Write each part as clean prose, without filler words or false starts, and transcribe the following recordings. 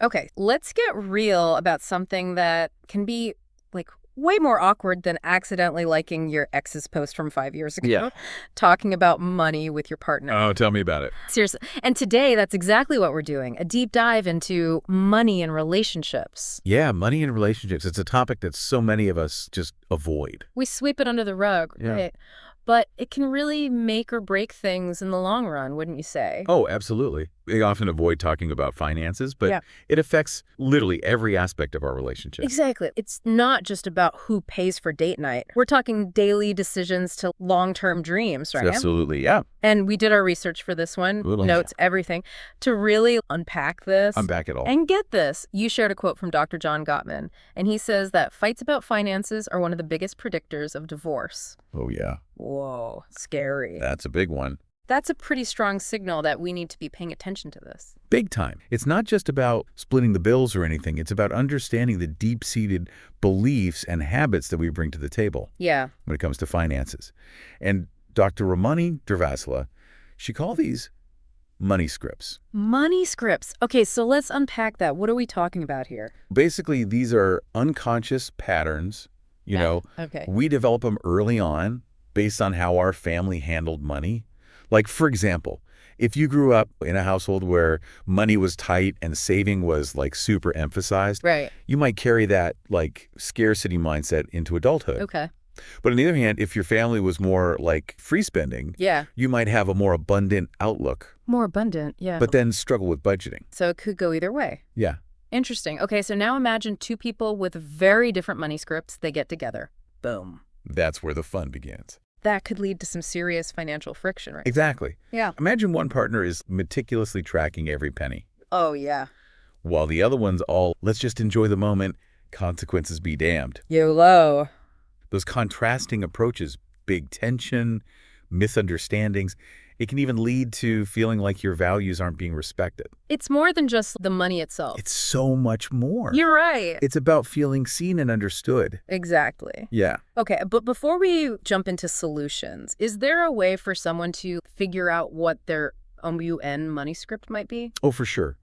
Okay, let's get real about something that can be like way more awkward than accidentally liking your ex's post from 5 years ago. Yeah. Talking about money with your partner. Oh, tell me about it. Seriously. And today, that's exactly what we're doing. A deep dive into money and relationships. Yeah, money and relationships. It's a topic that so many of us just avoid. We sweep it under the rug, Yeah. right? But it can really make or break things in the long run, wouldn't you say? Oh, absolutely. We often avoid talking about finances, but Yeah. it affects literally every aspect of our relationship. Exactly. It's not just about who pays for date night. We're talking daily decisions to long-term dreams, right? Absolutely, yeah. And we did our research for this one, Little- notes, everything, to really unpack this. Unpack it all. And get this. You shared a quote from Dr. John Gottman, and he says that fights about finances are one of the biggest predictors of divorce. Oh, yeah. Whoa, scary. That's a big one. That's a pretty strong signal that we need to be paying attention to this. Big time. It's not just about splitting the bills or anything. It's about understanding the deep-seated beliefs and habits that we bring to the table Yeah. when it comes to finances. And Dr. Ramani Durvasula, she called these money scripts. Money scripts. Okay, so let's unpack that. What are we talking about here? Basically, these are unconscious patterns. You know, Okay. we develop them early on based on how our family handled money. Like, for example, if you grew up in a household where money was tight and saving was like super emphasized, Right. you might carry that like scarcity mindset into adulthood. Okay. But on the other hand, if your family was more like free spending, Yeah. you might have a more abundant outlook, More abundant. Yeah. but then struggle with budgeting. So it could go either way. Yeah. Interesting. Okay, so now imagine two people with very different money scripts. They get together. Boom. That's where the fun begins. That could lead to some serious financial friction, right? Exactly. Yeah. Imagine one partner is meticulously tracking every penny, Oh, yeah. while the other one's all, let's just enjoy the moment, consequences be damned. YOLO. Those contrasting approaches, big tension, misunderstandings, it can even lead to feeling like your values aren't being respected. It's more than just the money itself. It's so much more. You're right. It's about feeling seen and understood. Exactly. Yeah. Okay, but before we jump into solutions, is there a way for someone to figure out what their OUN money script might be? Oh, for sure.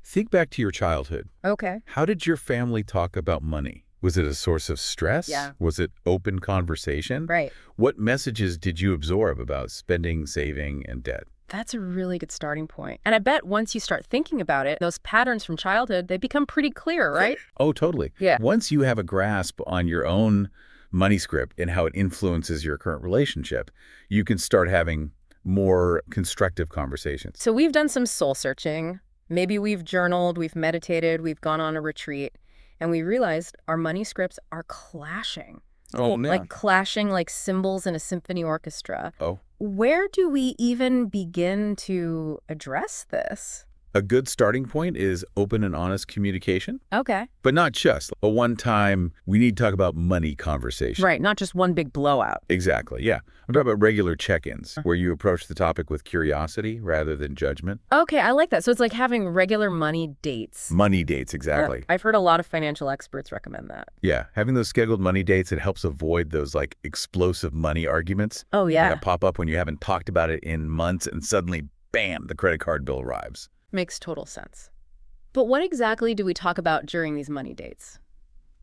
Think back to your childhood. Okay. How did your family talk about money? Was it a source of stress? Yeah. Was it open conversation? Right. What messages did you absorb about spending, saving, and debt? That's a really good starting point. And I bet once you start thinking about it, those patterns from childhood, they become pretty clear, right? Oh, totally. Yeah. Once you have a grasp on your own money script and how it influences your current relationship, you can start having more constructive conversations. So we've done some soul searching. Maybe we've journaled, we've meditated, we've gone on a retreat, and we realized our money scripts are clashing. Oh, Like clashing like cymbals in a symphony orchestra. Oh. Where do we even begin to address this? A good starting point is open and honest communication, Okay. but not just a one-time, we need to talk about money conversation. Right, not just one big blowout. Exactly, yeah. I'm talking about regular check-ins where you approach the topic with curiosity rather than judgment. Okay, I like that. So it's like having regular money dates. Money dates, exactly. I've heard a lot of financial experts recommend that. Yeah, having those scheduled money dates, it helps avoid those like explosive money arguments Oh, yeah. that pop up when you haven't talked about it in months and suddenly, bam, the credit card bill arrives. Makes total sense. But what exactly do we talk about during these money dates?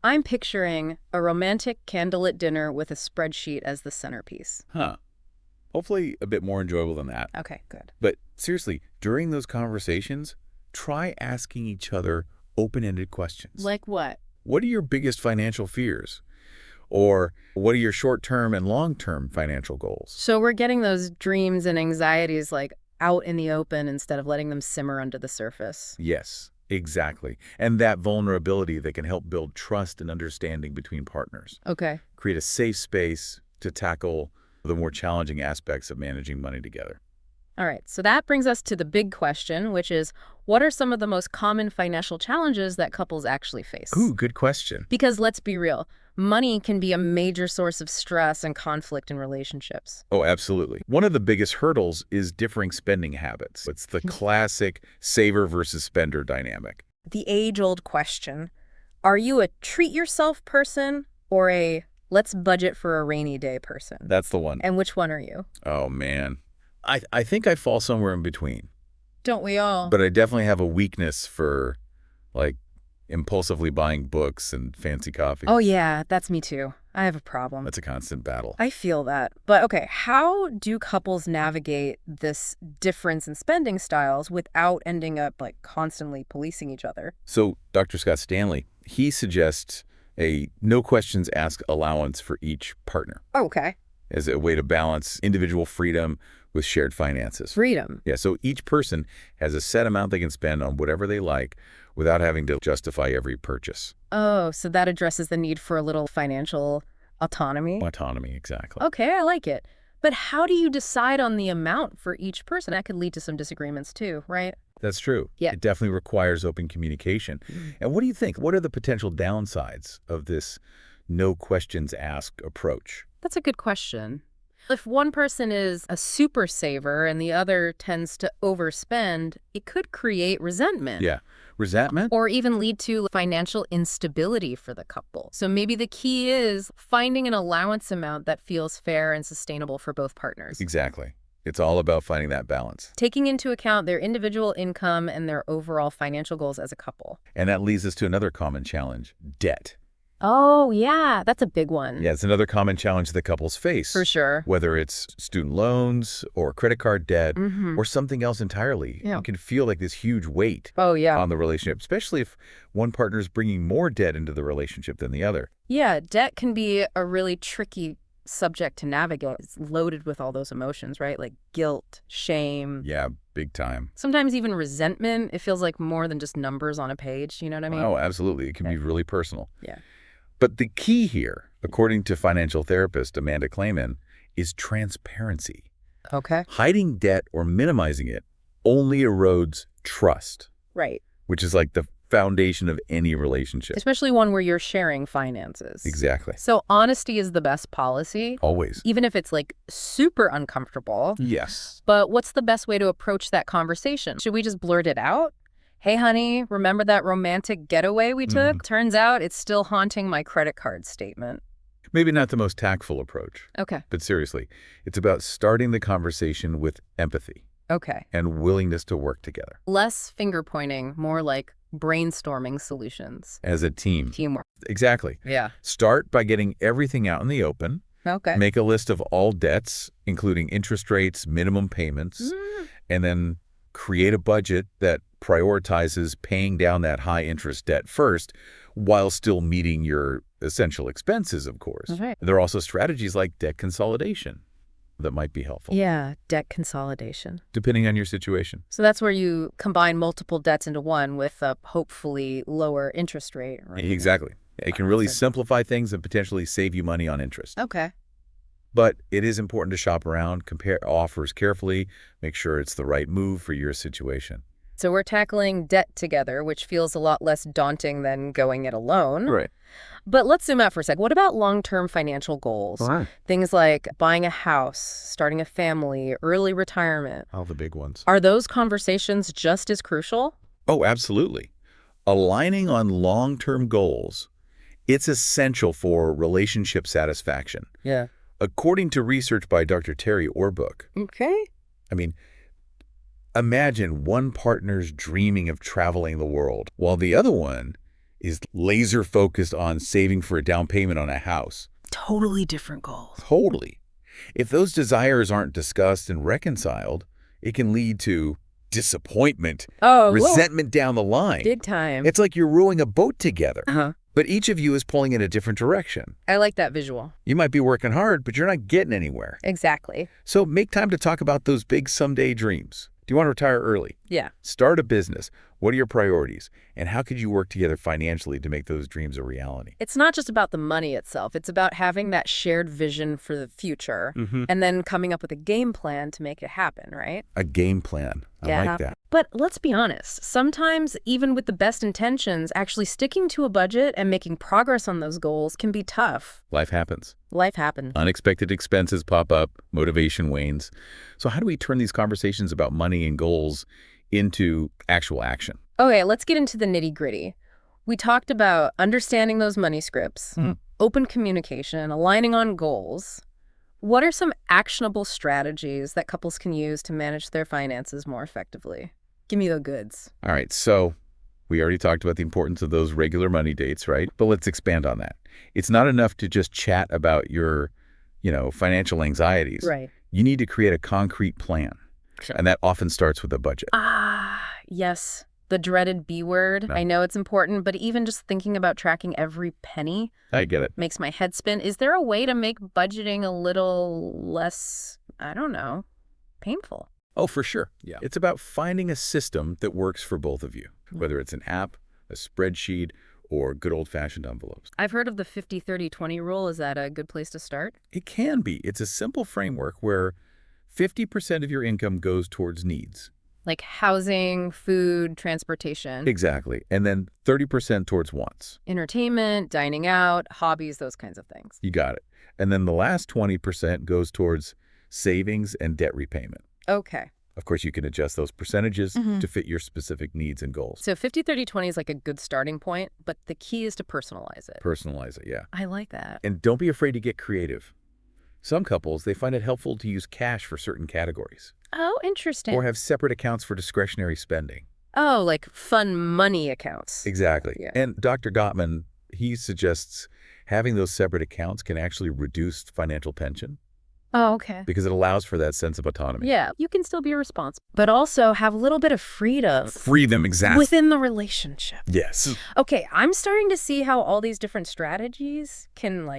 I'm picturing a romantic candlelit dinner with a spreadsheet as the centerpiece. Huh. Hopefully a bit more enjoyable than that. Okay, good. But seriously, during those conversations, try asking each other open-ended questions. Like what? What are your biggest financial fears? Or what are your short-term and long-term financial goals? So we're getting those dreams and anxieties like out in the open instead of letting them simmer under the surface. Yes, exactly. And that vulnerability that can help build trust and understanding between partners. Okay. Create a safe space to tackle the more challenging aspects of managing money together. All right, so that brings us to the big question, which is, what are some of the most common financial challenges that couples actually face? Ooh, good question. Because let's be real, money can be a major source of stress and conflict in relationships. Oh, absolutely. One of the biggest hurdles is differing spending habits. It's the classic saver versus spender dynamic. The age-old question, are you a treat yourself person or a let's budget for a rainy day person? That's the one. And which one are you? Oh, man. I think I fall somewhere in between. Don't we all? But I definitely have a weakness for like impulsively buying books and fancy coffee. Oh yeah, that's me too. I have a problem. That's a constant battle. I feel that. But okay, how do couples navigate this difference in spending styles without ending up like constantly policing each other? So Dr. Scott Stanley, he suggests a no questions asked allowance for each partner Okay. as a way to balance individual freedom with shared finances. Freedom. Yeah, so each person has a set amount they can spend on whatever they like without having to justify every purchase. Oh, so that addresses the need for a little financial autonomy? Autonomy, exactly. Okay, I like it. But how do you decide on the amount for each person? That could lead to some disagreements too, right? That's true. Yeah. It definitely requires open communication. And what do you think? What are the potential downsides of this no questions asked approach? That's a good question. If one person is a super saver and the other tends to overspend, it could create resentment. Yeah. Resentment? Or even lead to financial instability for the couple. So maybe the key is finding an allowance amount that feels fair and sustainable for both partners. Exactly. It's all about finding that balance. Taking into account their individual income and their overall financial goals as a couple. And that leads us to another common challenge, debt. Oh, yeah, that's a big one. Yeah, it's another common challenge that couples face. For sure. Whether it's student loans or credit card debt or something else entirely. Yeah. It can feel like this huge weight Oh, yeah. on the relationship, especially if one partner is bringing more debt into the relationship than the other. Yeah, debt can be a really tricky subject to navigate. It's loaded with all those emotions, right? Like guilt, shame. Yeah, big time. Sometimes even resentment. It feels like more than just numbers on a page. You know what I mean? Oh, absolutely. It can be really personal. Yeah. But the key here, according to financial therapist Amanda Clayman, is transparency. Okay. Hiding debt or minimizing it only erodes trust, Right. which is like the foundation of any relationship. Especially one where you're sharing finances. Exactly. So honesty is the best policy, Always. even if it's like super uncomfortable. Yes. But what's the best way to approach that conversation? Should we just blurt it out? Hey, honey, remember that romantic getaway we took? Turns out it's still haunting my credit card statement. Maybe not the most tactful approach, Okay. but seriously, it's about starting the conversation with empathy Okay. and willingness to work together Less finger pointing, more like brainstorming solutions. as a team. Teamwork. Exactly. Yeah. Start by getting everything out in the open. Okay. Make a list of all debts, including interest rates, minimum payments, and then create a budget that prioritizes paying down that high interest debt first while still meeting your essential expenses, of course. Okay. There are also strategies like debt consolidation that might be helpful, Yeah, debt consolidation. depending on your situation. So that's where you combine multiple debts into one with a hopefully lower interest rate, right? Exactly. It can really So- simplify things and potentially save you money on interest. Okay. But it is important to shop around, compare offers carefully, make sure it's the right move for your situation. So we're tackling debt together, which feels a lot less daunting than going it alone. Right. But let's zoom out for a sec. What about long-term financial goals? Things like buying a house, starting a family, early retirement. All the big ones. Are those conversations just as crucial? Oh, absolutely. Aligning on long-term goals, it's essential for relationship satisfaction. Yeah. According to research by Dr. Terry Orbuch, Okay. I mean, imagine one partner's dreaming of traveling the world while the other one is laser focused on saving for a down payment on a house. Totally different goals. Totally. If those desires aren't discussed and reconciled, it can lead to disappointment, Oh, resentment down the line. big time. It's like you're rowing a boat together, Uh-huh. but each of you is pulling in a different direction. I like that visual. You might be working hard, but you're not getting anywhere. Exactly. So make time to talk about those big someday dreams. Do you want to retire early? Yeah. Start a business. What are your priorities? And how could you work together financially to make those dreams a reality? It's not just about the money itself. It's about having that shared vision for the future and then coming up with a game plan to make it happen, right? A game plan. I like that. But let's be honest, sometimes even with the best intentions, actually sticking to a budget and making progress on those goals can be tough. Life happens. Life happens. Unexpected expenses pop up. Motivation wanes. So how do we turn these conversations about money and goals into actual action? Okay, let's get into the nitty-gritty. We talked about understanding those money scripts, open communication, aligning on goals. What are some actionable strategies that couples can use to manage their finances more effectively? Give me the goods. All right. So We already talked about the importance of those regular money dates, right? But let's expand on that. It's not enough to just chat about your, financial anxieties. Right. You need to create a concrete plan. Sure. And that often starts with a budget. Yes. The dreaded B word. No. I know it's important, but even just thinking about tracking every penny I get it. makes my head spin. Is there a way to make budgeting a little less, I don't know, painful? Oh, for sure. Yeah. It's about finding a system that works for both of you, whether it's an app, a spreadsheet, or good old-fashioned envelopes. I've heard of the 50-30-20 rule. Is that a good place to start? It can be. It's a simple framework where 50% of your income goes towards needs. Like housing, food, transportation, Exactly. And then 30% towards wants. entertainment, dining out, hobbies, those kinds of things. You got it. And then the last 20% goes towards savings and debt repayment. Okay. Of course, you can adjust those percentages Mhm. to fit your specific needs and goals. So 50-30-20 is like a good starting point, but the key is to personalize it. Personalize it, yeah. I like that. And don't be afraid to get creative. Some couples, they find it helpful to use cash for certain categories Oh, interesting. or have separate accounts for discretionary spending. Oh, like fun money accounts. Exactly. Yeah. And Dr. Gottman, he suggests having those separate accounts can actually reduce financial tension Oh, okay. because it allows for that sense of autonomy. Yeah, you can still be responsible, but also have a little bit of freedom Freedom, exactly. within the relationship. Yes. Okay, I'm starting to see how all these different strategies can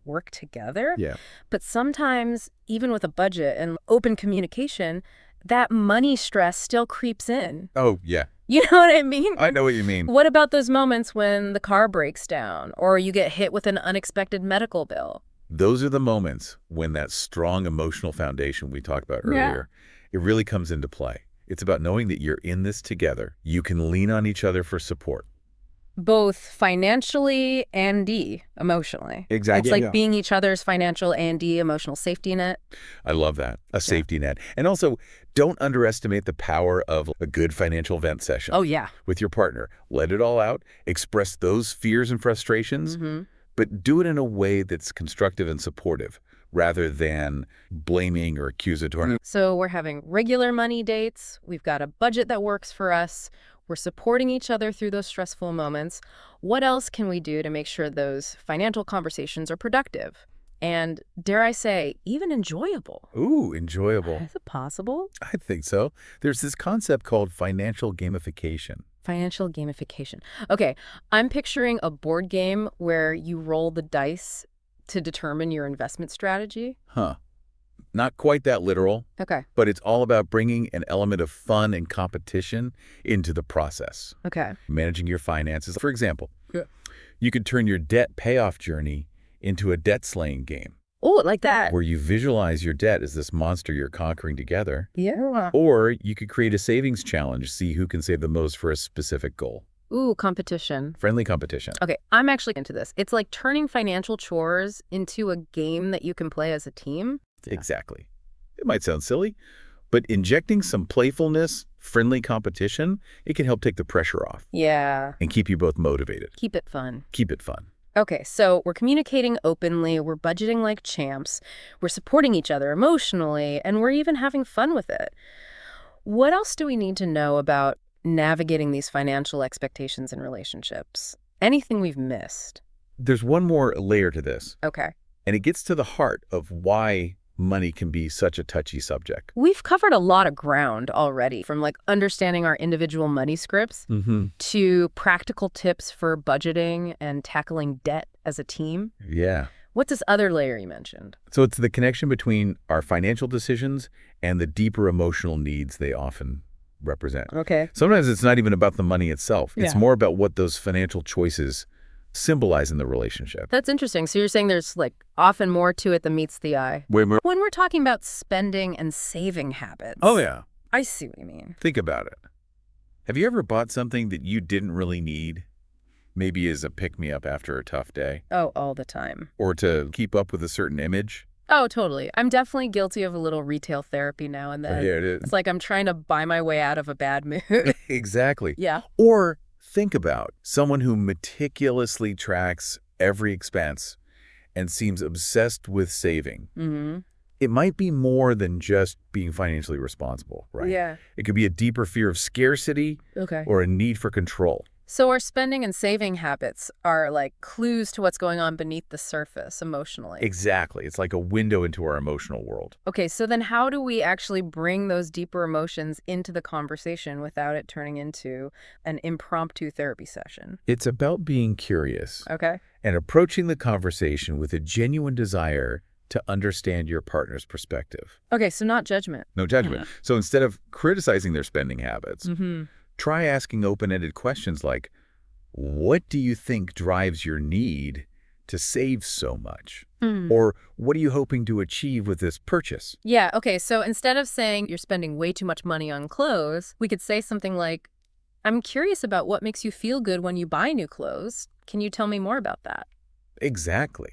work together. Yeah. But sometimes, even with a budget and open communication, that money stress still creeps in. Oh, yeah. You know what I mean? I know what you mean. What about those moments when the car breaks down or you get hit with an unexpected medical bill? Those are the moments when that strong emotional foundation we talked about Yeah. earlier, it really comes into play. It's about knowing that you're in this together. You can lean on each other for support. Both financially and emotionally. Exactly. It's like Yeah. being each other's financial and emotional safety net. I love that. A safety net. And also, don't underestimate the power of a good financial vent session Oh, yeah. with your partner. Let it all out. Express those fears and frustrations, Mm-hmm. but do it in a way that's constructive and supportive rather than blaming or accusatory. So we're having regular money dates. We've got a budget that works for us. We're supporting each other through those stressful moments. What else can we do to make sure those financial conversations are productive? And dare I say, even enjoyable? Ooh, enjoyable. Is it possible? I think so. There's this concept called financial gamification. Financial gamification. Okay, I'm picturing a board game where you roll the dice to determine your investment strategy. Huh. Not quite that literal, Okay, but it's all about bringing an element of fun and competition into the process. okay. Managing your finances. For example, Yeah. you could turn your debt payoff journey into a debt-slaying game Oh, like that. where you visualize your debt as this monster you're conquering together. Yeah. Or you could create a savings challenge, see who can save the most for a specific goal. Ooh, competition. Friendly competition. Okay, I'm actually into this. It's like turning financial chores into a game that you can play as a team. Exactly. It might sound silly, but injecting some playfulness, friendly competition, it can help take the pressure off Yeah. and keep you both motivated. Keep it fun. Keep it fun. Okay, so we're communicating openly, we're budgeting like champs, we're supporting each other emotionally, and we're even having fun with it. What else do we need to know about navigating these financial expectations in relationships? Anything we've missed? There's one more layer to this, Okay. and it gets to the heart of why money can be such a touchy subject. We've covered a lot of ground already, from understanding our individual money scripts Mm-hmm. to practical tips for budgeting and tackling debt as a team. Yeah. What's this other layer you mentioned? So it's the connection between our financial decisions and the deeper emotional needs they often represent. Okay. Sometimes it's not even about the money itself. It's Yeah. more about what those financial choices symbolize in the relationship. That's interesting. So you're saying there's often more to it than meets the eye. Way more. When we're talking about spending and saving habits. Oh, yeah. I see what you mean. Think about it. Have you ever bought something that you didn't really need? Maybe as a pick-me-up after a tough day, Oh, all the time. or to keep up with a certain image? Oh, totally. I'm definitely guilty of a little retail therapy now and then. Here it is. It's like I'm trying to buy my way out of a bad mood. Exactly. Yeah. Or think about someone who meticulously tracks every expense and seems obsessed with saving. Mm-hmm. It might be more than just being financially responsible, right? Yeah. It could be a deeper fear of scarcity Okay. or a need for control. So our spending and saving habits are like clues to what's going on beneath the surface emotionally. Exactly. It's like a window into our emotional world. Okay, so then how do we actually bring those deeper emotions into the conversation without it turning into an impromptu therapy session? It's about being curious Okay. and approaching the conversation with a genuine desire to understand your partner's perspective. Okay, so not judgment. No judgment. So instead of criticizing their spending habits, Mm-hmm. try asking open-ended questions like, what do you think drives your need to save so much? Or what are you hoping to achieve with this purchase? Yeah, okay, so instead of saying you're spending way too much money on clothes, we could say something like, I'm curious about what makes you feel good when you buy new clothes. Can you tell me more about that? Exactly.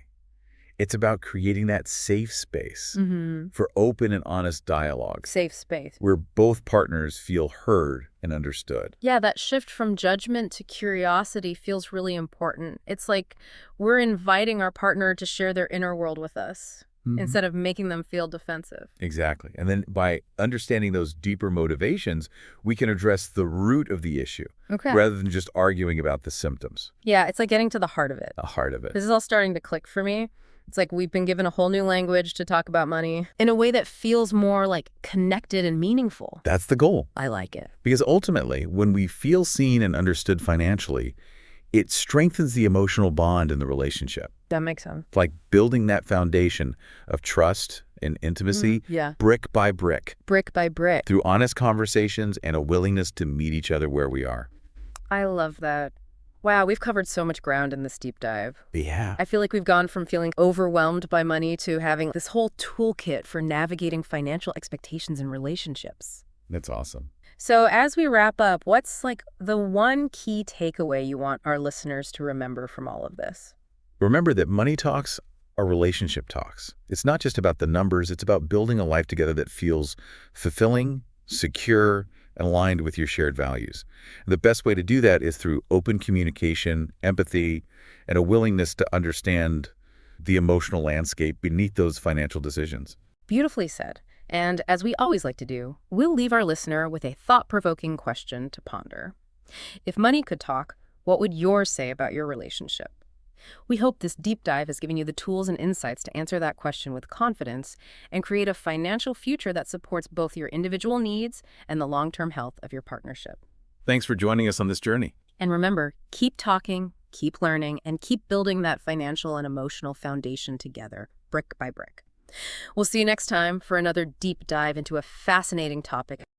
It's about creating that safe space Mm-hmm. for open and honest dialogue Safe space. where both partners feel heard and understood. Yeah, that shift from judgment to curiosity feels really important. It's like we're inviting our partner to share their inner world with us Mhm. instead of making them feel defensive. Exactly. And then by understanding those deeper motivations, we can address the root of the issue Okay. rather than just arguing about the symptoms, Yeah, it's like getting to the heart of it. the heart of it. This is all starting to click for me. It's like we've been given a whole new language to talk about money in a way that feels more like connected and meaningful. That's the goal. I like it. Because ultimately, when we feel seen and understood financially, it strengthens the emotional bond in the relationship. That makes sense. It's like building that foundation of trust and intimacy Yeah. brick by brick Brick by brick. through honest conversations and a willingness to meet each other where we are. I love that. Wow, we've covered so much ground in this deep dive. Yeah. I feel like we've gone from feeling overwhelmed by money to having this whole toolkit for navigating financial expectations in relationships. That's awesome. So as we wrap up, what's like the one key takeaway you want our listeners to remember from all of this? Remember that money talks are relationship talks. It's not just about the numbers. It's about building a life together that feels fulfilling, secure, and aligned with your shared values. And the best way to do that is through open communication, empathy, and a willingness to understand the emotional landscape beneath those financial decisions. Beautifully said. And as we always like to do, we'll leave our listener with a thought-provoking question to ponder. If money could talk, what would yours say about your relationship? We hope this deep dive has given you the tools and insights to answer that question with confidence and create a financial future that supports both your individual needs and the long-term health of your partnership. Thanks for joining us on this journey. And remember, keep talking, keep learning, and keep building that financial and emotional foundation together, brick by brick. We'll see you next time for another deep dive into a fascinating topic.